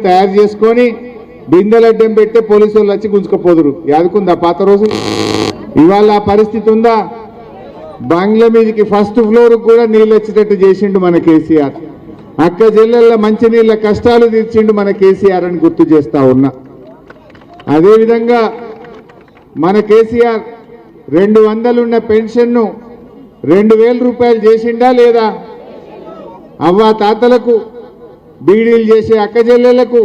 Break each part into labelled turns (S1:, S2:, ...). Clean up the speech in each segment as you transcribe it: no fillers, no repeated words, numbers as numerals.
S1: తయారు చేసుకొని బిందెలడ్డం పెట్టి పోలీసు వాళ్ళు వచ్చి గుంజుకపోదురు. యాదుకుందా పాత రోజు? ఇవాళ ఆ పరిస్థితి ఉందా? బంగ్లా మీదకి ఫస్ట్ ఫ్లోర్ కూడా నీళ్ళు వచ్చేటట్టు చేసిండు మన కేసీఆర్. అక్క జిల్లాల మంచినీళ్ళ కష్టాలు తీర్చిండు మన కేసీఆర్ అని గుర్తు చేస్తా ఉన్నా. అదేవిధంగా మన కేసీఆర్ 200 ఉన్న పెన్షన్ను 2000 రూపాయలు చేసిండా లేదా? అవ్వ తాతలకు, బీడీలు చేసే అక్క చెల్లెళ్లకు,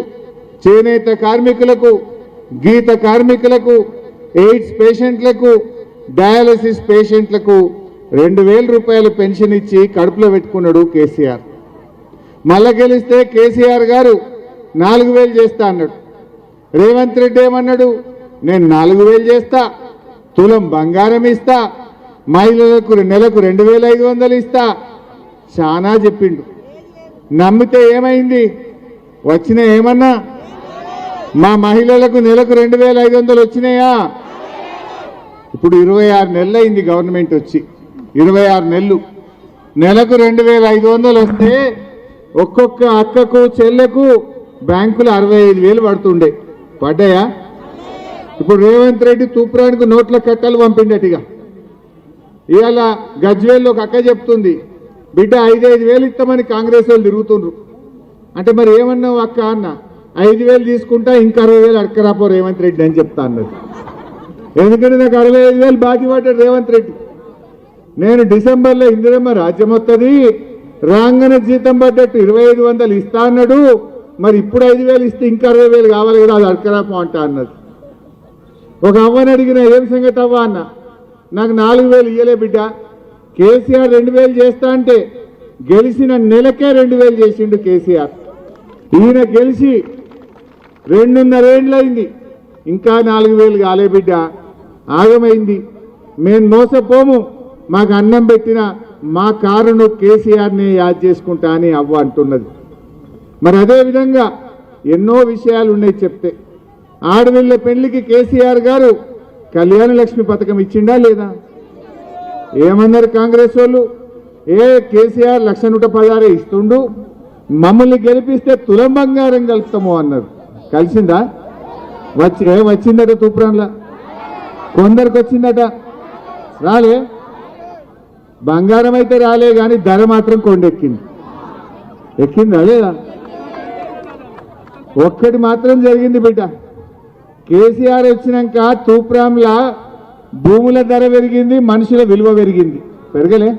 S1: చేనేత కార్మికులకు, గీత కార్మికులకు, ఎయిడ్స్ పేషెంట్లకు, డయాలసిస్ పేషెంట్లకు 2000 రూపాయల పెన్షన్ ఇచ్చి కడుపులో పెట్టుకున్నాడు కేసీఆర్. మళ్ళా గెలిస్తే కేసీఆర్ గారు 4000 చేస్తా అన్నాడు. రేవంత్ రెడ్డి ఏమన్నాడు? నేను 4000 చేస్తా, తులం బంగారం ఇస్తా, మహిళలకు నెలకు 2500 ఇస్తా, చాలా చెప్పిండు. నమ్మితే ఏమైంది? వచ్చిన ఏమన్నా? మా మహిళలకు నెలకు 2500 వచ్చినాయా? ఇప్పుడు 26 నెలలు అయింది గవర్నమెంట్ వచ్చి. 26 నెలలు నెలకు 2500 వస్తే ఒక్కొక్క అక్కకు చెల్లెకు బ్యాంకులు 65,000 పడుతుండే. పడ్డాయా? ఇప్పుడు రేవంత్ రెడ్డి తూప్రానికి నోట్ల కట్టలు పంపిండటిగా. ఇవాళ గజ్వేల్లో ఒక అక్క చెప్తుంది, బిడ్డ 5,000 ఇస్తామని కాంగ్రెస్ వాళ్ళు తిరుగుతుండ్రు. అంటే మరి ఏమన్నావు అక్క అన్న? 5,000 తీసుకుంటా, ఇంకా 60,000 అడకరాపో రేవంత్ రెడ్డి అని చెప్తా అన్నది. ఎందుకంటే నాకు 65,000 బాకీ పడ్డాడు రేవంత్ రెడ్డి. నేను డిసెంబర్లో ఇందిరమ్మ రాజ్యం వస్తుంది, రాంగన జీతం పడ్డట్టు 2,500 ఇస్తా అన్నాడు. మరి ఇప్పుడు 5,000 ఇస్తే ఇంకా 60,000 కావాలి కదా, అది అడకరాపో అంటా అన్నది. ఒక అవ్వని అడిగిన, ఏం సంగతి అవ్వ అన్న? నాకు 4,000 ఇయ్యలే బిడ్డ. కేసీఆర్ 2,000 చేస్తా అంటే గెలిచిన నెలకే 2,000 చేసిండు కేసీఆర్. ఈయన గెలిచి 2.5 ఏళ్ళైంది, ఇంకా 4,000 కాలే బిడ్డ. ఆగమైంది. మేము మోసపోము, మాకు అన్నం పెట్టిన మా కారును కేసీఆర్ని యాద్ చేసుకుంటా అని అవ్వ అంటున్నది. మరి అదేవిధంగా ఎన్నో విషయాలు ఉన్నాయి చెప్తే. ఆడపిల్ల పెళ్లికి కేసీఆర్ గారు కళ్యాణ లక్ష్మి పథకం ఇచ్చిండా లేదా? ఏమన్నారు కాంగ్రెస్ వాళ్ళు? కేసీఆర్ 1,116 ఇస్తుండు, మమ్మల్ని గెలిపిస్తే తులం బంగారం కలుపుతాము అన్నారు. కలిసిందా? వచ్చిందట తూప్రాన్లా? కొందరికి వచ్చిందట, రాలే. బంగారం అయితే రాలే కానీ ధర మాత్రం కొండెక్కింది. ఎక్కిందా లేదా? ఒక్కటి మాత్రం జరిగింది బిడ్డ. కేసీఆర్ వచ్చినాక తూప్రాంలా భూముల ధర పెరిగింది, మనుషుల విలువ పెరిగింది. పెరగలే?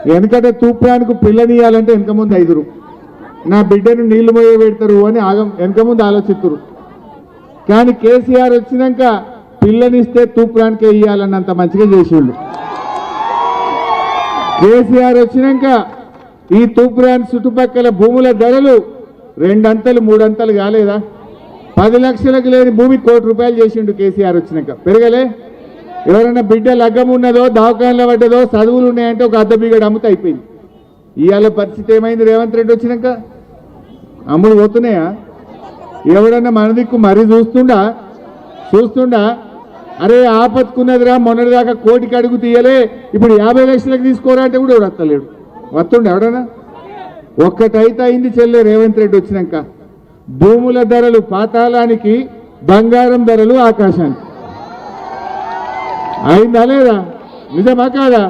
S1: వెనకట తూప్రానికి పిల్లనియాలంటే వెనక ముందు 5 నా బిడ్డను నీళ్లు మోయ పెడతారు అని వెనక ముందు ఆలోచిస్తారు. కానీ కేసీఆర్ వచ్చినాక పిల్లనిస్తే తూప్రానికే ఇయ్యాలన్నంత మంచిగా చేసిండు. కేసీఆర్ వచ్చినాక ఈ తూప్రాన్ చుట్టుపక్కల భూముల ధరలు 2 అంతలు 3 అంతలు కాలేదా? 10 లక్షలకు లేని భూమి 1 కోటి రూపాయలు చేసిండు కేసీఆర్ వచ్చినాక. పెరగలే? ఎవరైనా బిడ్డ లగ్గం ఉన్నదో, దవాఖానలో పడ్డదో, చదువులు ఉన్నాయంటే ఒక అద్దె బిగడ అమ్ముతా అయిపోయింది. ఇవాళ పరిస్థితి ఏమైంది? రేవంత్ రెడ్డి వచ్చినాక అమ్ముడు పోతున్నాయా? ఎవడన్నా మన దిక్కు మరీ చూస్తుండా? అరే ఆపత్తుకున్నదిరా, మొన్నటిదాకా 1 కోటికి అడుగు తీయలే, ఇప్పుడు 50 లక్షలకు తీసుకోరా అంటే కూడా ఎవడు వస్తలేడు. వస్తుండే ఎవడన్నా? ఒక్కటైతే అయింది చెల్లె రేవంత్ రెడ్డి వచ్చినాక. భూముల ధరలు పాతాళానికి, బంగారం ధరలు ఆకాశానికి. అయిందా లేదా? నిజమా కాదా?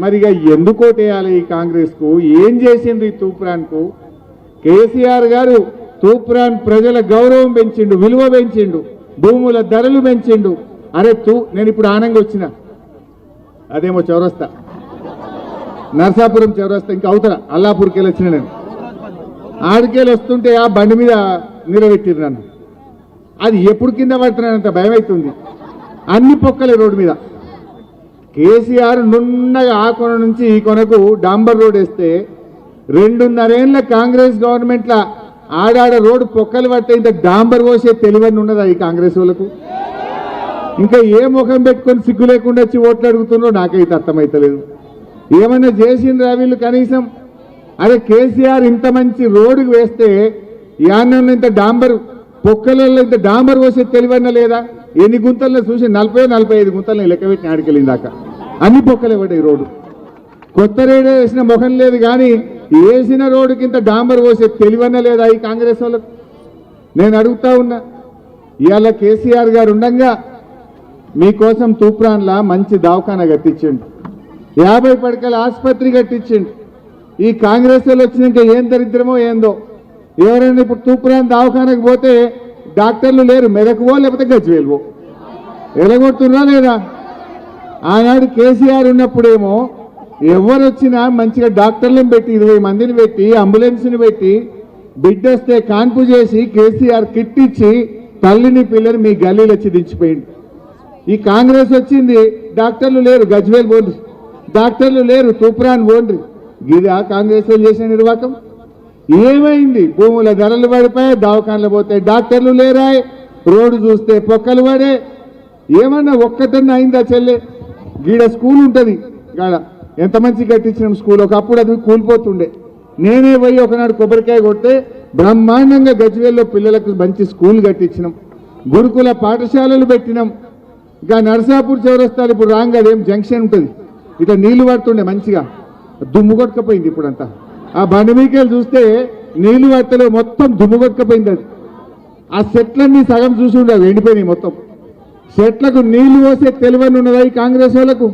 S1: మరిగా ఎందుకు ఓటేయాలి ఈ కాంగ్రెస్కు? ఏం చేసింది ఈ తూప్రాన్కు? కేసీఆర్ గారు తూప్రాన్ ప్రజల గౌరవం పెంచిండు, విలువ పెంచిండు, భూముల ధరలు పెంచిండు. అరే నేను ఇప్పుడు ఆనంగా వచ్చిన, అదేమో చౌరస్తా, నర్సాపురం చౌరస్తా, ఇంకా అవతల అల్లాపూర్కి వెళ్ళి వచ్చిన. నేను ఆడికెళ్ళి వస్తుంటే ఆ బండి మీద నిలబెట్టిరు నన్ను. అది ఎప్పుడు కింద పడుతున్నానంత భయం అవుతుంది. అన్ని పొక్కలే రోడ్డు మీద. కేసీఆర్ నున్నగా ఆ కొన నుంచి ఈ కొనకు డాంబర్ రోడ్ వేస్తే 2.5 ఏళ్ళ కాంగ్రెస్ గవర్నమెంట్లో ఆడాడ రోడ్డు పొక్కలు పట్టే ఇంత డాంబర్ పోసే తెలివని ఉన్నదా ఈ కాంగ్రెస్ వాళ్ళకు? ఇంకా ఏ ముఖం పెట్టుకొని సిగ్గు లేకుండా వచ్చి ఓట్లు అడుగుతుందో నాకైతే అర్థమవుతలేదు. ఏమైనా చేసిండ్రా వీళ్ళు కనీసం? అదే కేసీఆర్ ఇంత మంచి రోడ్డుకు వేస్తే యాన్న ఇంత డాంబర్ పొక్కలలో ఇంత డాంబర్ పోసే తెలివన్న లేదా? ఎన్ని గుంతల్లో చూసి 40-45 గుంతలను లెక్క పెట్టిన ఆడికెళ్ళిందాక అన్ని పొక్కలే పడ్డాయి రోడ్డు. కొత్త రేడియో వేసిన ముఖం లేదు కానీ వేసిన రోడ్డుకి ఇంత డాంబర్ పోసే తెలివన్న లేదా ఈ కాంగ్రెస్ వాళ్ళకు? నేను అడుగుతా ఉన్నా. ఇవాళ కేసీఆర్ గారు ఉండగా మీకోసం తూప్రాన్లా మంచి దవాఖాన కట్టించండి, 50 పడకల ఆసుపత్రి కట్టించండి. ఈ కాంగ్రెస్ వాళ్ళు వచ్చినాక ఏం దరిద్రమో ఏందో. ఎవరైనా ఇప్పుడు తూప్రాన్ దవాఖానకు పోతే డాక్టర్లు లేరు, మెదకువో లేకపోతే గజ్వేలువో. ఎలగొడుతున్నా లేదా? ఆనాడు కేసీఆర్ ఉన్నప్పుడేమో ఎవరు వచ్చినా మంచిగా డాక్టర్లను పెట్టి 20 మందిని పెట్టి అంబులెన్స్ని పెట్టి బిడ్డ వస్తే కాన్పు చేసి కేసీఆర్ కిట్ ఇచ్చి తల్లిని పిల్లని మీ గల్లీలు వచ్చి దించిపోయింది. ఈ కాంగ్రెస్ వచ్చింది, డాక్టర్లు లేరు గజ్వేల్ పోండ్రి, డాక్టర్లు లేరు తూప్రాన్ పోండ్రి. ఇది ఆ కాంగ్రెస్ చేసిన నిర్వాహకం. ఏమైంది? భూముల ధరలు పడిపోయి దవాఖానలు పోతే డాక్టర్లు లేరాయి, రోడ్డు చూస్తే పొక్కలు పడే. ఏమన్నా ఒక్కటన్నా అయిందా చెల్లె? గీడ స్కూల్ ఉంటుంది గాడ, ఎంత మంచి కట్టించిన స్కూల్. ఒకప్పుడు అది కూలిపోతుండే. నేనే పోయి ఒకనాడు కొబ్బరికాయ కొడితే బ్రహ్మాండంగా గజ్వేల్లో పిల్లలకు మంచి స్కూల్ కట్టించినాం, గురుకుల పాఠశాలలు పెట్టినాం. ఇంకా నర్సాపూర్ చౌరస్తాలు ఇప్పుడు రాంగ్, అదేం జంక్షన్ ఉంటుంది, ఇట్లా నీళ్లు పడుతుండే మంచిగా, దుమ్ము కొట్టుకపోయింది. ఇప్పుడంతా ఆ బండి మీకేళ్ళు చూస్తే నీళ్లు పట్టలే, మొత్తం దుమ్ము కొట్టుకపోయింది. అది ఆ చెట్లన్నీ సగం చూసి ఉండవు, ఎండిపోయినాయి మొత్తం. చెట్లకు నీళ్లు పోసే తెలివని ఉన్నదా ఈ కాంగ్రెస్ వాళ్ళకు?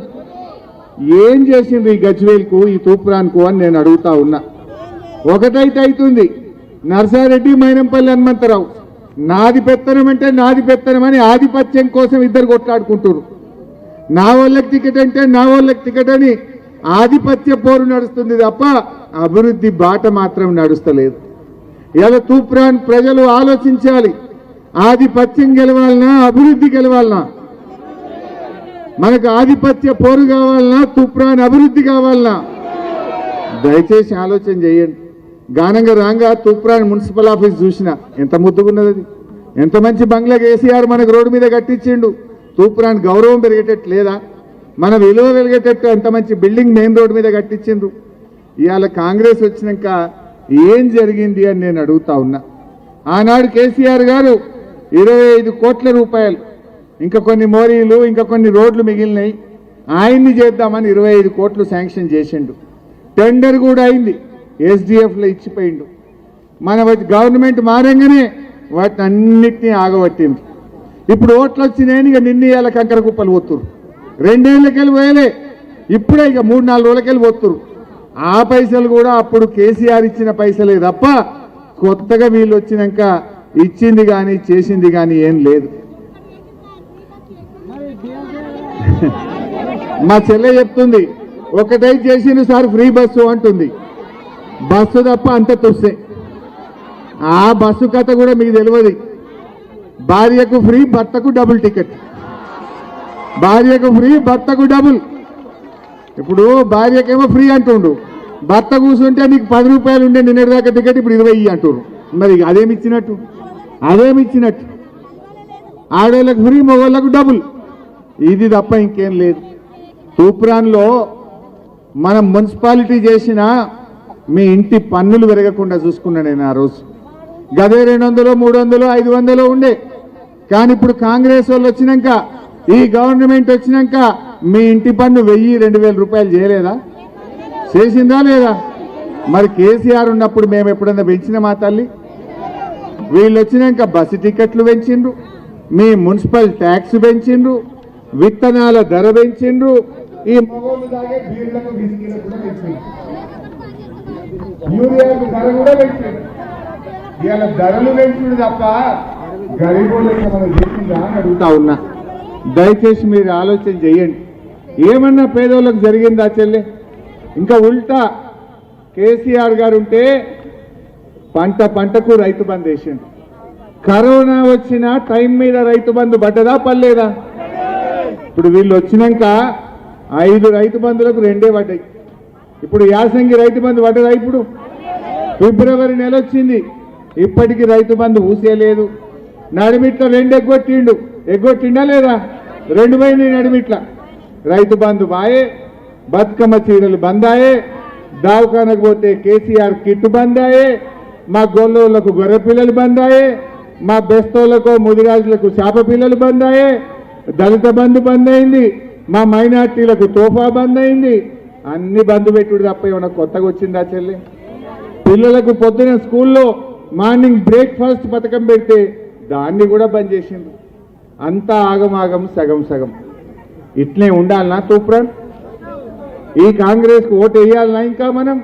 S1: ఏం చేసింది ఈ గజ్వేల్కు, ఈ తూప్రాన్కు అని నేను అడుగుతా ఉన్నా. ఒకటైతే అవుతుంది, నర్సారెడ్డి మైనంపల్లి హనుమంతరావు నాది పెత్తనం అంటే నాది పెత్తనం అని ఆధిపత్యం కోసం ఇద్దరు కొట్లాడుకుంటారు. నా వాళ్ళకి టికెట్ అంటే నా వాళ్ళకి టికెట్ అని ఆధిపత్య పోరు నడుస్తుంది తప్ప అభివృద్ధి బాట మాత్రం నడుస్తలేదు. ఇలా తూప్రాన్ ప్రజలు ఆలోచించాలి, ఆధిపత్యం గెలవాలన్నా అభివృద్ధి గెలవాలన్నా? మనకు ఆధిపత్య పోరు కావాలన్నా తూప్రాన్ అభివృద్ధి కావాలన్నా? దయచేసి ఆలోచన చేయండి. గానంగా రాంగా తూప్రాన్ మున్సిపల్ ఆఫీస్ చూసిన ఎంత ముద్దుగున్నది, అది ఎంత మంచి బంగ్లా కేసీఆర్ మనకు రోడ్డు మీద కట్టించిండు. తూప్రాన్ గౌరవం పెరిగేటట్టు లేదా? మన విలువ పెరిగేటట్టు ఎంత మంచి బిల్డింగ్ మెయిన్ రోడ్డు మీద కట్టించిండ్రు. ఇవాళ కాంగ్రెస్ వచ్చినాక ఏం జరిగింది అని నేను అడుగుతా ఉన్నా. ఆనాడు కేసీఆర్ గారు 25 కోట్ల రూపాయలు, ఇంకా కొన్ని మోరీలు, ఇంకా కొన్ని రోడ్లు మిగిలినాయి, ఆయన్ని చేద్దామని 25 కోట్లు శాంక్షన్ చేసిండు. టెండర్ కూడా అయింది, ఎస్డిఎఫ్లో ఇచ్చిపోయిండు. మన గవర్నమెంట్ మారంగానే వాటిని అన్నిటినీ ఆగబట్టింది. ఇప్పుడు ఓట్లు వచ్చినాయని ఇక నిన్న ఇవాళ కంకర కుప్పలు పోతురు. 2 ఏళ్ళకెళ్ళి పోయలే, ఇప్పుడే ఇక 3-4 రోజులకెళ్ళి పోతురు. ఆ పైసలు కూడా అప్పుడు కేసీఆర్ ఇచ్చిన పైసలే తప్ప కొత్తగా వీళ్ళు వచ్చినాక ఇచ్చింది కానీ చేసింది కానీ ఏం లేదు. మా చెల్లె చెప్తుంది, ఒకటై చేసింది సార్ ఫ్రీ బస్సు అంటుంది. బస్సు తప్ప అంత తుస్సే. ఆ బస్సు కథ కూడా మీకు తెలియదు. భార్యకు ఫ్రీ, భర్తకు డబుల్ టికెట్. భార్యకు ఫ్రీ, భర్తకు డబుల్. ఇప్పుడు భార్యకేమో ఫ్రీ అంటుండు, భర్త కూర్చుంటే నీకు 10 రూపాయలు ఉండే నిన్నటిదాకా టికెట్ ఇప్పుడు 20 అంటున్నారు. మరి అదేమిచ్చినట్టు? అదేమిచ్చినట్టు? ఆడవాళ్ళకు ఫ్రీ, మగవాళ్ళకు డబుల్. ఇది తప్ప ఇంకేం లేదు. తూప్రాన్లో మనం మున్సిపాలిటీ చేసిన మీ ఇంటి పన్నులు పెరగకుండా చూసుకున్నా నేను ఆ రోజు. గదే 200, 300, 500 ఉండే. కానీ ఇప్పుడు కాంగ్రెస్ వాళ్ళు వచ్చినాక, ఈ గవర్నమెంట్ వచ్చినాక మీ ఇంటి పన్ను 1000-2000 రూపాయలు చేయలేదా? చేసిందా లేదా? మరి కేసీఆర్ ఉన్నప్పుడు మేము ఎప్పుడన్నా పెంచిన మా తల్లి? వీళ్ళు వచ్చినాక బస్సు టికెట్లు పెంచిండ్రు, మీ మున్సిపల్ ట్యాక్స్ పెంచిండ్రు, విత్తనాల ధర పెంచిండ్రు, ఈ మగోళ్ళు తాగే బీర్లకు విస్కీలకు కూడా పెంచిండ్రు, యూరియాకు ధర కూడా పెంచిండ్రు. ఇవాళ ధరలు పెంచుడు తప్ప గరీబులకు మనం చేసిందా అని అడుగుతా ఉన్నా. దయచేసి మీరు ఆలోచన చేయండి. ఏమన్నా పేదోళ్ళకు జరిగిందా చెల్లె? ఇంకా ఉల్టా కేసీఆర్ గారు ఉంటే పంటకు రైతు బంధు వేసిండు. కరోనా వచ్చిన టైం మీద రైతు బంధు పడ్డదా పడలేదా? ఇప్పుడు వీళ్ళు వచ్చినాక 5 రైతు బంధులకు 2 పడ్డాయి. ఇప్పుడు యాసంగి రైతు బంధు పడ్డదా? ఇప్పుడు ఫిబ్రవరి నెల వచ్చింది, ఇప్పటికీ రైతు బంధు ఊసేయలేదు. నడిమిట్ల 2 ఎగ్గొట్టిండా లేదా? 2 పోయినాయి నడిమిట్ల. రైతు బంధు బాయే, బతుకమ్మ చీరలు బందాయే, దావఖానకు పోతే కేసీఆర్ కిట్టు బందాయే, మా గొల్లోళ్లకు గొర్రె పిల్లలు బందాయే, మా బెస్తోళ్లకు ముదిరాజులకు చేప పిల్లలు బందాయే, దళిత బంధు బంద్ అయింది, మా మైనార్టీలకు తోఫా బంద్ అయింది, అన్ని బంద్ పెట్టుడు తప్ప ఏమన్నా కొత్తగా వచ్చిందా చెల్లి? పిల్లలకు పొద్దున స్కూల్లో మార్నింగ్ బ్రేక్ఫాస్ట్ పథకం పెడితే దాన్ని కూడా బంద్ చేసిండ్రు. అంతా ఆగమాగం, సగం సగం. ఇట్లే ఉండాలనా తూప్రాన్? ఈ కాంగ్రెస్కు ఓటు వేయాలనా? ఇంకా మనం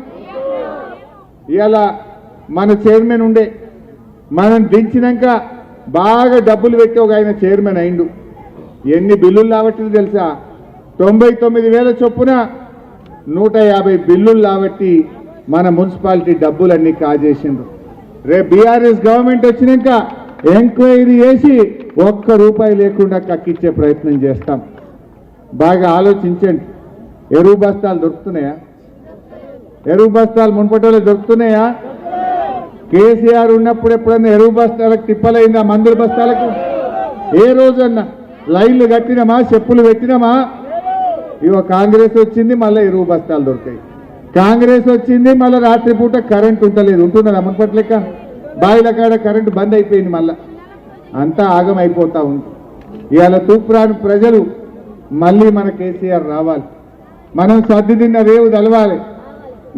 S1: ఇవాళ మన చైర్మన్ ఉండే, మనం దించినాక బాగా డబ్బులు పెట్టి ఒక ఆయన చైర్మన్ అయిండు. ఎన్ని బిల్లులు లాబట్టి తెలుసా? 99,000 చొప్పున 150 బిల్లులు లాబట్టి మన మున్సిపాలిటీ డబ్బులన్నీ కాజేసిండ్రు. రేపు బీఆర్ఎస్ గవర్నమెంట్ వచ్చినాక ఎంక్వైరీ చేసి ₹1 లేకుండా కక్కిచ్చే ప్రయత్నం చేస్తాం. బాగా ఆలోచించండి. ఎరువు బస్తాలు దొరుకుతున్నాయా? ఎరువు బస్తాలు మున్పటోళ్ళు దొరుకుతున్నాయా? కేసీఆర్ ఉన్నప్పుడు ఎప్పుడన్నా ఎరువు బస్తాలకు తిప్పలైందా? మందుల బస్తాలకు ఏ రోజన్నా లైన్లు కట్టినామా? చెప్పులు పెట్టినామా? ఇవో కాంగ్రెస్ వచ్చింది, మళ్ళీ ఎరువు బస్తాలు దొరికాయి. కాంగ్రెస్ వచ్చింది, మళ్ళీ రాత్రిపూట కరెంట్ ఉంటలేదు. ఉంటున్నదా మున్పట్లెక్క? బావిల కాడ కరెంటు బంద్ అయిపోయింది. మళ్ళా అంతా ఆగం అయిపోతా ఉంది. ఇవాళ తూప్రాన్ ప్రజలు మళ్ళీ మన కేసీఆర్ రావాలి. మనం సర్ది తిన్న రేవు తెలవాలి.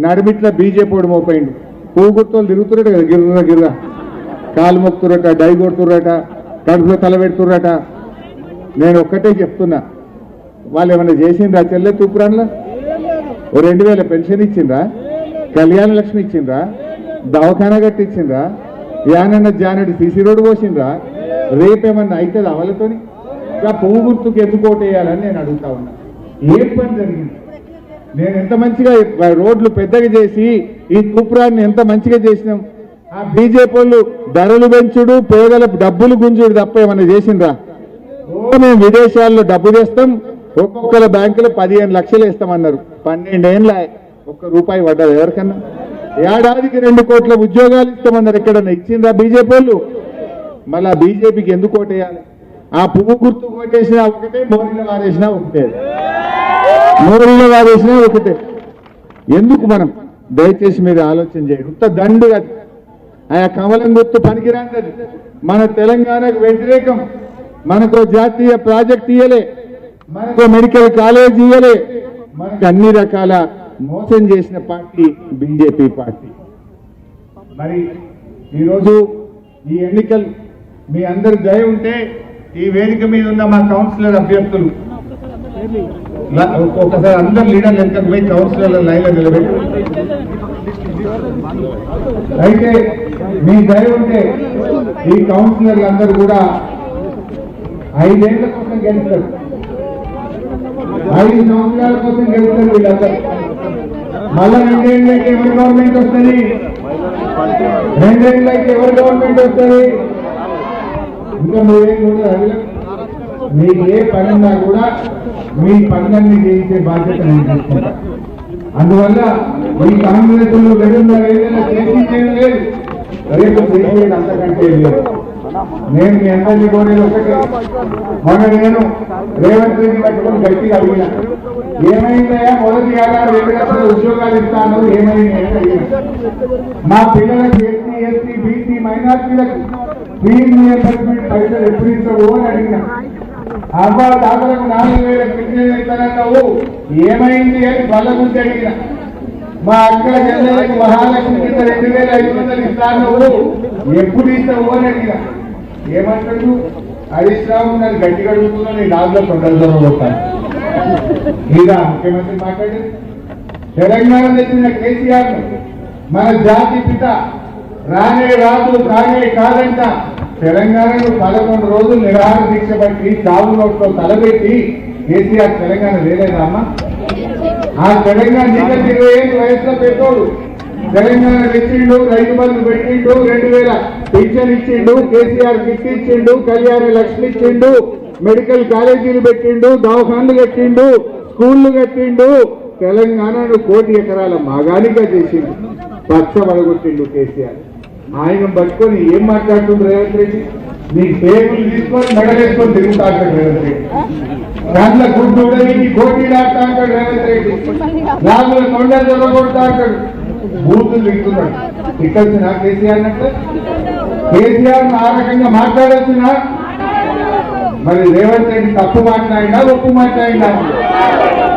S1: నడిమిట్ల బీజేపీ మోపోయిండు. పువ్వు గుర్తులు తిరుగుతురట కదా, గిర్ర గిర్ర కాలు మొక్కుతురట, డై కొడుతురట, కడుపులో తల పెడుతురట. నేను ఒక్కటే చెప్తున్నా, వాళ్ళు ఏమన్నా చేసిండ్రా చెల్లె తూప్రాన్లో? ఓ 2,000 పెన్షన్ ఇచ్చిండ్రా? కళ్యాణ లక్ష్మి ఇచ్చిండ్రా? దవాఖానా కట్టించిండ్రా? యానన్న జానడి సీసీ రోడ్డు పోసిండ్రా? రేపేమన్నా అవుతుంది అవలతోని? ఇంకా పువ్వు గుర్తుకు ఎందుకు ఓటేయాలని నేను అడుగుతా ఉన్నా. ఏం పని జరిగింది? నేను ఎంత మంచిగా రోడ్లు పెద్దగా చేసి ఈ తూప్రాన్ని ఎంత మంచిగా చేసినాం. ఆ బీజేపీ వాళ్ళు ధరలు పెంచుడు, పేదల డబ్బులు గుంజుడు తప్ప ఏమన్నా చేసిండ్రా? మేము విదేశాల్లో డబ్బు తెస్తాం, ఒక్కొక్కల బ్యాంకులో 15 లక్షలు ఇస్తామన్నారు. 12 ఏళ్ళ ₹1 పడ్డది ఎవరికన్నా? ఏడాదికి 2 కోట్ల ఉద్యోగాలు ఇస్తామన్నారు. ఎక్కడన్నా ఇచ్చిందా బీజేపీ వాళ్ళు? మళ్ళీ ఆ బీజేపీకి ఎందుకు ఓటేయాలి? ఆ పువ్వు గుర్తు ఓటేసినా ఒకటే, మోరీలో వారేసినా ఒకటే. మోరీలో వారేసినా ఒకటే. ఎందుకు? మనం దయచేసి మీరు ఆలోచన చేయండి. ఇంత దండుగా ఆ కమలం గుర్తు పనికిరాంది. మన తెలంగాణకు వ్యతిరేకం. మనకు జాతీయ ప్రాజెక్ట్ ఇయ్యలే, మనకు మెడికల్ కాలేజ్ ఇయ్యలే, మనకు అన్ని రకాల మోసం చేసిన పార్టీ బీజేపీ పార్టీ. మరి ఈరోజు ఈ ఎన్నికలు మీ అందరి దయ ఉంటే ఈ వేదిక మీద ఉన్న మా కౌన్సిలర్ అభ్యర్థులు ఒకసారి అందరు లీడర్లు వెనకకు పోయి కౌన్సిలర్ల లైన్లో నిలబెట్టి, అయితే మీ దయ ఉంటే ఈ కౌన్సిలర్లు అందరూ కూడా 5 ఏళ్ల కోసం గెలుస్తారు. 5 సంవత్సరాల కోసం గెలుస్తారు వీళ్ళందరూ. మళ్ళా 2 ఏళ్ళకి ఎవరి గవర్నమెంట్ వస్తుంది? 2 ఏళ్ళకి ఎవరి గవర్నమెంట్ వస్తుంది? ఇంకా 3 ఏళ్ళు కూడా మీకు ఏ పని ఉన్నా కూడా మీ పనులన్నీ చేయించే బాధ్యత నేను తీసుకుంటా. అందువల్ల ఈ కాంగ్రెస్ గడువులో ఏదైనా చేసి లేదు, రేపు చేసేది అంతకంటే లేదు. నేను మీ అందరినీ కోరేది ఒకటే. మొన్న నేను రేవంత్ రెడ్డి పట్టుకొని గట్టిగా అడిగిన, ఏమైందయా మొదటి ఏడాది 2 లక్షల ఉద్యోగాలు ఇస్తాను, ఏమైంది అని అడిగిన. మా పిల్లలకు ఎస్సీ, ఎస్టీ, బీసీ, మైనార్టీలకు ఫీజు రియంబర్స్మెంట్ పైసలు ఎప్పుడు ఇస్తావు అని అడిగిన. అబ్బా తాతలకు 4,000 పెన్షన్ ఇస్తానన్నావు, ఏమైంది అని వాళ్ళ గురించి అడిగిన. మా అక్క చెల్లెలకు మహాలక్ష్మి కింద 2,500 ఇస్తాను, ఎప్పుడు ఇస్తావు అని అడిగిన. ఏమంటాడు? హరీష్ రావు నన్ను గట్టిగా అడుగుతున్నా, నేను నాలుగులో తొందరలో పోతాను. ఇలా ముఖ్యమంత్రి మాట్లాడి తెలంగాణ తెచ్చిన కేసీఆర్ మన జాతి పిత రానే రాదు కానే కాదంట. తెలంగాణలో 11 రోజులు నిరాహార దీక్ష బట్టి చావు నోట్లో తలబెట్టి కేసీఆర్ తెలంగాణ లేలేదమ్మా. ఆ తెలంగాణ ఇంకా 20 ఏళ్ళు వయసులో పెట్టోడు తెలంగాణ తెచ్చిండు, రైతు బంధు పెట్టిండు, 2,000 పెన్షన్ ఇచ్చిండు, కేసీఆర్ కిట్ ఇచ్చిండు, కళ్యాణ లక్ష్మి ఇచ్చిండు, మెడికల్ కాలేజీలు పెట్టిండు, దవాఖాన్లు కట్టిండు, స్కూళ్లు కట్టిండు. తెలంగాణను 1 కోటి ఎకరాల మాగానిగా చేసిండు, పచ్చబడగొట్టిండు కేసీఆర్. ఆయన పట్టుకొని ఏం మాట్లాడుతుంది రేవంత్ రెడ్డి? నీ టేబుల్ తీసుకొని మెడలేసుకొని తిరుగుతా అంటాడు రేవంత్ రెడ్డి. దాంట్లో గుడ్డు కోటి దాటా అంటాడు రేవంత్ రెడ్డి. నాలుగు కొండలు చొరగొడతా అంటాడు. బూతులు తింటున్నాడు. ఇక్కడిన కేసీఆర్ అంటే కేసీఆర్ ఆ రకంగా మాట్లాడొచ్చునా? మరి రేవంత్ రెడ్డి తప్పు మాట్లాడినా ఒప్పు మాట్లాడినా?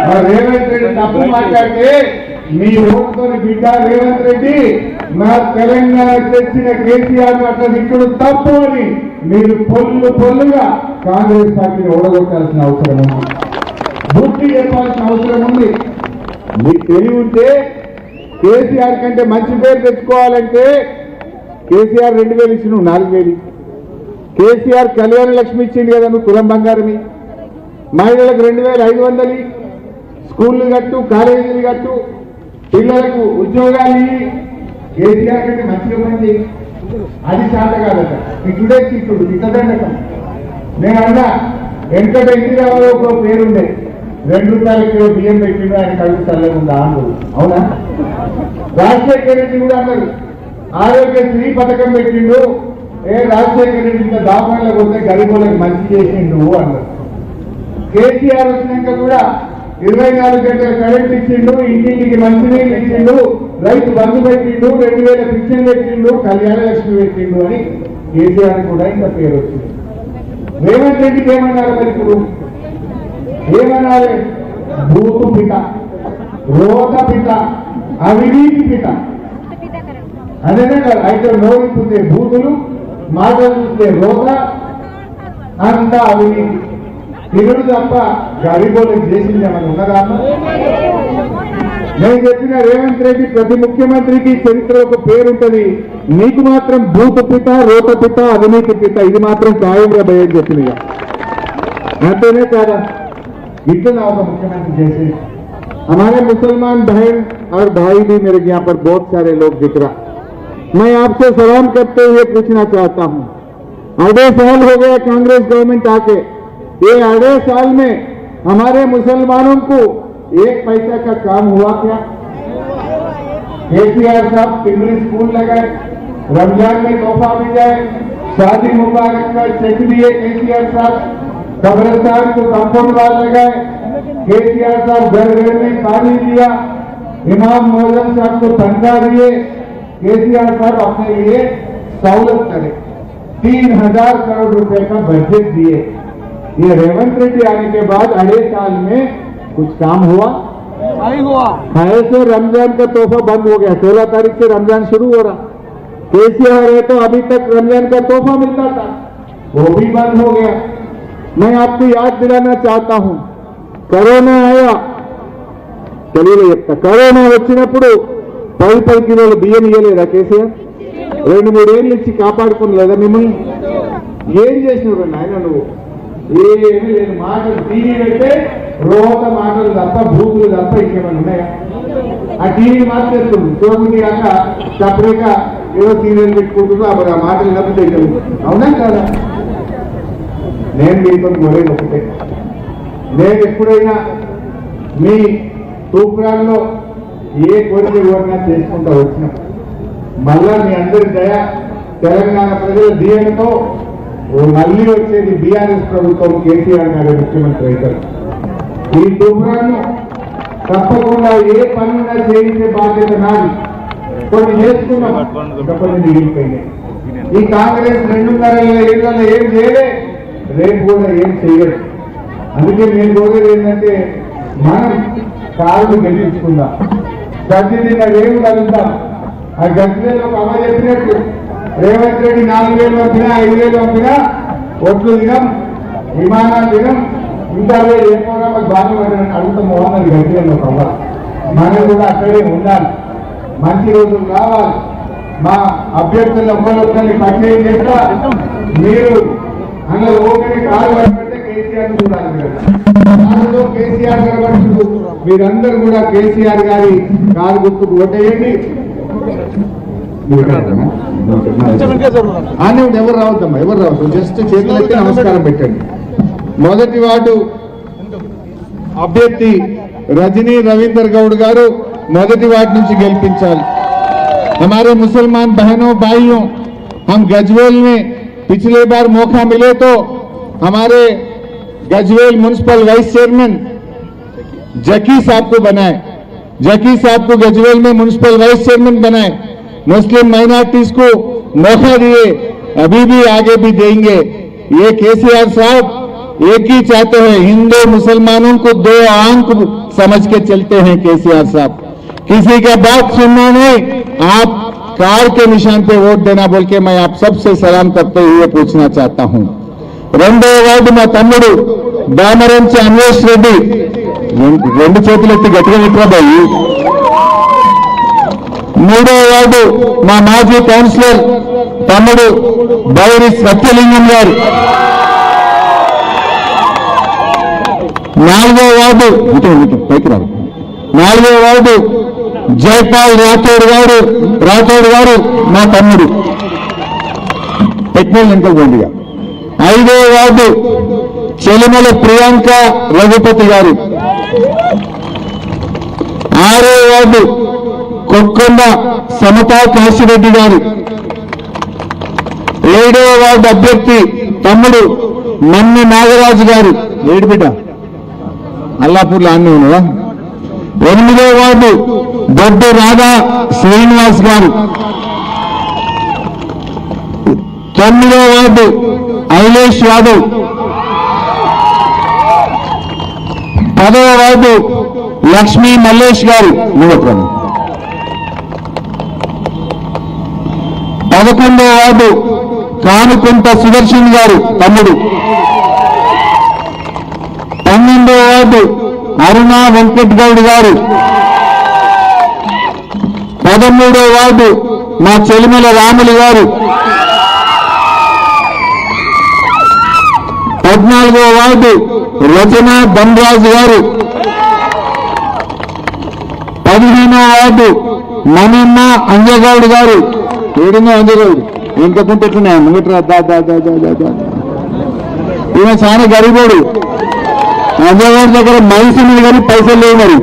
S1: మరి రేవంత్ రెడ్డి తప్పు మాట్లాడితే మీ ఓటుతో బిడ్డ రేవంత్ రెడ్డి నా తెలంగాణ తెచ్చిన కేసీఆర్ అట్లా ఇప్పుడు తప్పు అని మీరు పొల్లుగా కాంగ్రెస్ పార్టీని ఓడగొట్టాల్సిన అవసరం ఉంది, బుద్ధి చెప్పాల్సిన అవసరం ఉంది. మీకు తెలివి ఉంటే కేసీఆర్ కంటే మంచి పేరు తెచ్చుకోవాలంటే కేసీఆర్ 2000 ఇచ్చి నువ్వు 4000. కేసీఆర్ కళ్యాణ లక్ష్మి ఇచ్చింది కదా నువ్వు కులం బంగారమి, మహిళలకు 2500, స్కూళ్ళు కట్టు, కాలేజీలు కట్టు, పిల్లలకు ఉద్యోగాలు కేసీఆర్ కంటే మంచిగా పని అది శాత కాదట. ఇటుడే తిట్టుడు తిట్టదండకం. నేను అన్నా వెంకట ఇందిరాబాబు ఒక పేరుండే, 2 రూపాయలకి బియ్యం పెట్టిండు, ఆయన కడుపు చల్లగుందా అన్నారు. అవునా? రాజశేఖర రెడ్డి కూడా అన్నారు ఆరోగ్యశ్రీ పథకం పెట్టిండు, రాజశేఖర రెడ్డి ఇంత దాపనలకు వస్తే గరీబులకు మంచి చేసిండు అన్నారు. కేసీఆర్ వచ్చినాక కూడా 24 గంటల కరెంట్ ఇచ్చిండు, ఇంటింటికి మంచినీళ్ళు ఇచ్చిండు, రైతు బంధు పెట్టిండు, 2000 పింఛన్ పెట్టిండు, కళ్యాణ లక్ష్మి పెట్టిండు అని కేసీఆర్ కూడా ఇంత పేరు వచ్చింది. రేవంత్ రెడ్డికి ఏమన్నారు మరి ఇప్పుడు? ఏమనాలి? భూతు పిత, రోత పిత, అవినీతి పిత. అదేనా కాదు? అయితే నోరిస్తుంటే భూతులు, మాటలు చూస్తే రోత, అంతా అవినీతి. తిరుడు తప్ప గరీబోళ్ళకి చేసింది ఏమైనా ఉన్నదా? నేను చెప్పిన రేవంత్ రెడ్డి ప్రతి ముఖ్యమంత్రికి చరిత్ర ఒక పేరుంటది, నీకు మాత్రం భూత పిత, రోత పిత, అవినీతి పిత, ఇది మాత్రం ఖాయంగా భయం చెప్పింది. అంతేనే కాదా? इतना होगा मुख्यमंत्री जैसे हमारे मुसलमान बहन और भाई भी मेरे यहाँ पर बहुत सारे लोग दिख रहा। मैं आपसे सलाम करते हुए पूछना चाहता हूँ, 2.5 साल हो गया कांग्रेस गवर्नमेंट आके, ये 2.5 साल में हमारे मुसलमानों को 1 पैसा का काम हुआ क्या? केसीआर साहब पिंगली स्कूल लगाए, रमजान में तोहफा भी जाए, शादी मुबारक का चेक दिए केसीआर साहब, कब्रिस्तान को कंपाउंड वाल लगाए, केसीआर साहब घर घर में पानी दिया, इमाम मौजन साहब को तनख्वाह दिए, केसीआर साहब अपने लिए सहूलत करे, 3000 करोड़ रुपए का बजट दिए। ये रेवंत रेड्डी आने के बाद 2.5 साल में कुछ काम हुआ? नहीं हुआ। ऐसे रमजान का तोहफा बंद हो गया, 16 तारीख से रमजान शुरू हो रहा, केसीआर है तो अभी तक रमजान का तोहफा मिलता था, वो भी बंद हो गया। मैं आपको याद दिलाना चाहता हूं, కరోనా ఆయా తెలియదు చెప్తా, కరోనా వచ్చినప్పుడు 10 కిలోల బియ్యం ఇవ్వలేదా కేసీఆర్? 2-3 ఏళ్ళు ఇచ్చి కాపాడుకోలేదా మిమ్మల్ని? ఏం చేసినావు నాయన నువ్వు? ఏమీ లేదు, మాటలు టీవీ పెడితే రోత మాటలు తప్ప భూతులు తప్ప ఇంకేమైనా ఉన్నాయా? ఆ టీవీ మార్చేస్తుంది, చూపుని కాక సపరేట్గా ఏదో సీరియల్ పెట్టుకుంటున్నా, అప్పుడు ఆ మాటలు తప్పితే అవునా కాదా? నేను మీతో కోరేది ఒకటే, నేను ఎప్పుడైనా మీ తూప్రాల్లో ఏ కోరిక కోరినా చేసుకుంటా వచ్చినా మళ్ళా మీ అందరి దయ, తెలంగాణ ప్రజల దీవెనతో మళ్ళీ వచ్చేది బీఆర్ఎస్ ప్రభుత్వం, కేసీఆర్ గారి ముఖ్యమంత్రి అవుతారు. ఈ తూప్రాలను తప్పకుండా ఏ పనున్నా చేయించే బాధ్యత నాది. కొన్ని చేసుకున్నాం, కొన్ని మిగిలిపోయినాయి. ఈ కాంగ్రెస్ 2.5 ఏళ్లలో ఏం చేయలే, రేపు కూడా ఏం చేయలేదు. అందుకే నేను కోరేది ఏంటంటే మనం కాళ్ళు గెలిపించుకుందాం, గడ్డి నిన్న రేపు కలుద్దాం. ఆ గడ్డిలో ఒక అమ్మ చెప్పినట్టు రేవంత్ రెడ్డి 4000 పంపినా 5000 పంపినా ఒట్లు దినం, విమానాలు దినం, ఇంకా ఏ ప్రోగ్రామ్ బాగా పడినట్టు అడుగుతాం బాగున్నది గడ్డిలో ఒక అమ్మ. మనం కూడా అక్కడే ఉండాలి, మంచి రోజులు రావాలి. మా అభ్యర్థులను ఒక్కరిని పరిచయం చేస్తా, మీరు అందులో ఓపెన్ కాలు పడిపెడితే కేసీఆర్ చూడాలి. కారులో కేసీఆర్ కనబడుతూ మీరందరూ కూడా కేసీఆర్ గారి కారు గుర్తుకు ఓటేయండి. ఎవరు రావద్దమ్మా, ఎవరు రావద్దు, జస్ట్ చేతులెత్తి నమస్కారం పెట్టండి. మొదటి వార్డు అభ్యర్థి రజనీ రవీందర్ గౌడ్ గారు మొదటి వార్డు నుంచి గెలిపించాలి. हमारे मुसलमान बहनों भाइयों, हम गजवेल में पिछले बार मौका मिले तो हमारे गजवेल म्युनिसिपल वाइस चेयरमैन जकी साहब को बनाए, जकी साहब को गजवेल में म्युनिसिपल वाइस चेयरमैन बनाए, मुस्लिम माइनॉरिटीज को मौका दिए, अभी भी आगे भी देंगे। ये केसीआर साहब एक ही चाहते हैं, हिंदू मुसलमानों को दो आंख समझ के चलते हैं केसीआर साहब। किसी का बात सुनना नहीं, आप कार के निशान पे वोट देना बोल के मैं आप सबसे सलाम करते हुए पूछना चाहता हूं। రెండో వార్డు మా తమ్ముడు దామరంచి అన్వేష్ రెడ్డి, రెండు చేతులెత్తి గట్టిగా నిద్రపోయి. మూడో వార్డు మా మాజీ కౌన్సిలర్ తమ్ముడు బైరి సత్యలింగం గారు. నాలుగో వార్డు పైకి రాదు, నాలుగో వార్డు జైపాల్ రాథోడ్ గారు మా తమ్ముడు టెక్నికల్ ఎంకల్గొండిగా. ఐదో వార్డు చెలిమల ప్రియాంక రఘుపతి గారు. ఆరో వార్డు కొక్కొండ సమతా కాశిరెడ్డి గారు. ఏడవ వార్డు అభ్యర్థి తమ్ముడు మన్ని నాగరాజు గారు. ఏడు బిడ్డ అల్లాపూర్లో అన్నీ ఉన్నదా. ఎనిమిదో వార్డు దొడ్డు రాధా శ్రీనివాస్ గారు. తొమ్మిదో వార్డు ఐలేష్ యాదవ్. 10వ వార్డు లక్ష్మీ మల్లేష్ గారు. 11వ వార్డు కానుకుంట సుదర్శన్ గారు తమ్ముడు. 12వ వార్డు అరుణా వెంకట్ గౌడ్ గారు. 13వ వార్డు మా చెలిమల రాములు గారు. 14వ వార్డు రచన ధనరాజు గారు. 15వ వార్డు మణిమ్మ అంజగౌడ్ గారు. ఏడున్నో అంజగౌడ్ ఇంతకుంటున్నాయి ముంగట్రా ఈయన చాలా గరీబోడు. అంజగౌడ్ దగ్గర మనిషి మీద కానీ పైసలు లేవు.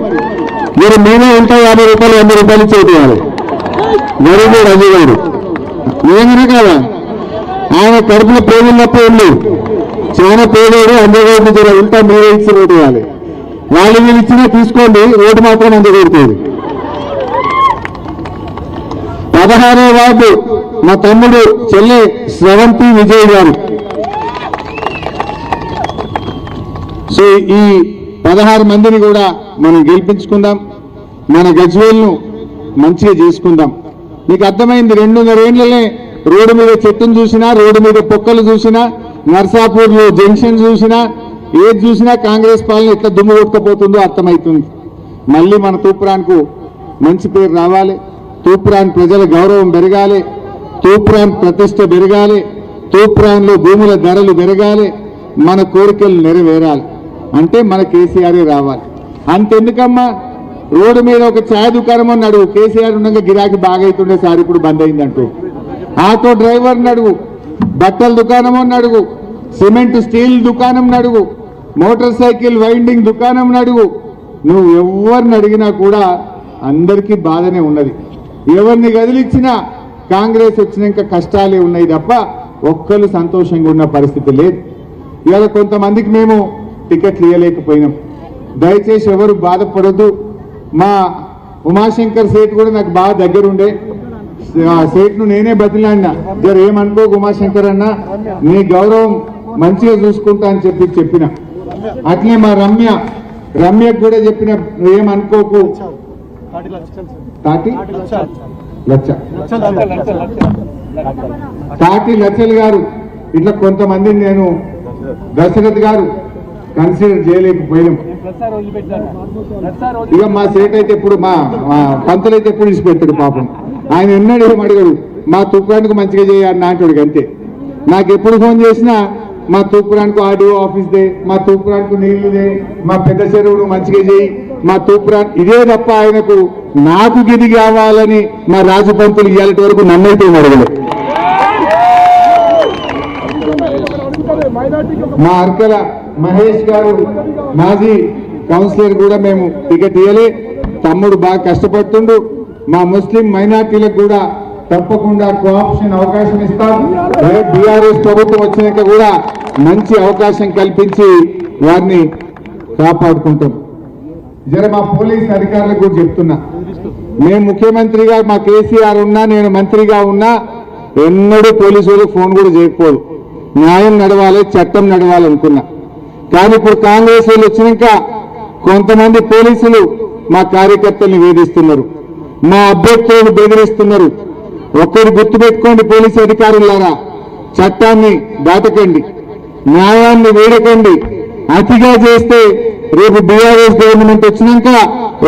S1: మరి మీనే ఉంటాయి 50 రూపాయలు 100 రూపాయలు చేయాలి. గరీబోడు అంజగౌడు ఏమైనా కదా, ఆయన కడుపులో పేదలు తప్ప ఉంది. చాలా పేదోడు అంజగౌడ్ దగ్గర ఉంటా, మీరే ఇచ్చి ఓటు వేయాలి. వాళ్ళు మీరు ఇచ్చినా తీసుకోండి, ఓటు మాత్రం అంజగౌడుతుంది. 16వ వార్డు మా తమ్ముడు చెల్లె స్రవంతి విజయ్ గారు. సో ఈ 16 మందిని కూడా మనం గెలిపించుకుందాం, మన గజ్వేల్ను మంచిగా చేసుకుందాం. మీకు అర్థమైంది, 2.5 ఏళ్లనే రోడ్డు మీద చెట్టును చూసినా, రోడ్డు మీద పొక్కలు చూసినా, నర్సాపూర్లో జంక్షన్ చూసినా, ఏది చూసినా కాంగ్రెస్ పాలన ఎట్లా దుమ్ము కొట్టుకుపోతుందో అర్థమవుతుంది. మళ్ళీ మన తూప్రాన్కు మంచి పేరు రావాలి, తూప్రాన్ ప్రజల గౌరవం పెరగాలి, తూప్రాన్ ప్రతిష్ట పెరగాలి, తూప్రాన్లో భూముల ధరలు పెరగాలి, మన కోరికలు నెరవేరాలి అంటే మన కేసీఆరే రావాలి. అంతెందుకమ్మా, రోడ్డు మీద ఒక ఛాయ్ దుకాణం అన్నాడు, కేసీఆర్ ఉండగా గిరాకీ బాగా అవుతుండే సార్, ఇప్పుడు బంద్ అయిందంటూ. ఆటో డ్రైవర్ నడుగు, బట్టల దుకాణం నడుగు, సిమెంట్ స్టీల్ దుకాణం నడుగు, మోటార్ సైకిల్ వైండింగ్ దుకాణం నడుగు, నువ్వు ఎవరిని అడిగినా కూడా అందరికీ బాధనే ఉన్నది. ఎవరిని కదిలిచ్చినా కాంగ్రెస్ వచ్చినాక కష్టాలే ఉన్నాయి తప్ప ఒక్కరు సంతోషంగా ఉన్న పరిస్థితి లేదు. ఇవాళ కొంతమందికి మేము టికెట్లు ఇవ్వలేకపోయినాం. దయచేసి ఎవరు బాధపడద్దు. మా ఉమాశంకర్ సేట్ కూడా నాకు బాగా దగ్గరుండే, సేట్ను నేనే బతిలాడినా, జర ఏమనుకో ఉమాశంకర్ అన్న, నీ గౌరవం మంచిగా చూసుకుంటా అని చెప్పిన. అట్లే మా రమ్యకు కూడా చెప్పిన, నువ్వేమనుకోకు. తాటి లచ్చల్ గారు, ఇట్లా కొంతమందిని నేను దశరథ్ గారు కన్సిడర్ చేయలేకపోయినాం. ఇక మా సేట్ అయితే ఎప్పుడు, మా పంతులు అయితే ఎప్పుడు ఇచ్చిపెట్టాడు పాపం. ఆయన ఎన్నడూ ఏం అడిగాడు, మా తూప్రానికి మంచిగా చేయాలని అంటాడు అంతే. నాకు ఎప్పుడు ఫోన్ చేసినా మా తూప్రానికి ఆర్డీఓ ఆఫీస్ దే, మా తూప్రానికి నీళ్లుదే, మా పెద్ద చెరువును మంచిగా చేయి, మా తూప్రాన్ ఇదే తప్ప ఆయనకు నాకు గిది కావాలని మా రాజు పంతులు ఇయ్యాలటి వరకు నన్నైతే అడగలేదు. మా అర్కల మహేష్ గారు మాజీ కౌన్సిలర్ కూడా మేము టికెట్ ఇవ్వలే. తమ్ముడు బాగా కష్టపడుతుండు. మా ముస్లిం మైనార్టీలకు కూడా తప్పకుండా కోఆప్షన్ అవకాశం ఇస్తాం. బీఆర్ఎస్ ప్రభుత్వం వచ్చినాక కూడా మంచి అవకాశం కల్పించి వారిని కాపాడుకుంటాం. జర మా పోలీస్ అధికారులకు కూడా చెప్తున్నా, మేము ముఖ్యమంత్రిగా మా కేసీఆర్ ఉన్నా, నేను మంత్రిగా ఉన్నా ఎన్నడూ పోలీసు వాళ్ళకి ఫోన్ కూడా చేయకపోదు. న్యాయం నడవాలి, చట్టం నడవాలనుకున్నా. కానీ ఇప్పుడు కాంగ్రెస్ వాళ్ళు వచ్చినాక కొంతమంది పోలీసులు మా కార్యకర్తల్ని వేధిస్తున్నారు, మా అభ్యర్థులను బెదిరిస్తున్నారు. ఒక్కరు గుర్తుపెట్టుకోండి పోలీసు అధికారులారా, చట్టాన్ని దాటకండి, న్యాయాన్ని వేడకండి. అతిగా చేస్తే రేపు బీఆర్ఎస్ గవర్నమెంట్ వచ్చినాక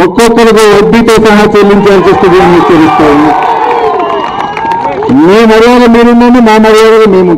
S1: ఒక్కొక్కరికి వడ్డీతో సహా చెల్లించాల్సి వస్తుంది అని హెచ్చరిస్తా ఉన్నా. మీ మర్యాద మీరుండండి, మా మర్యాద మేము.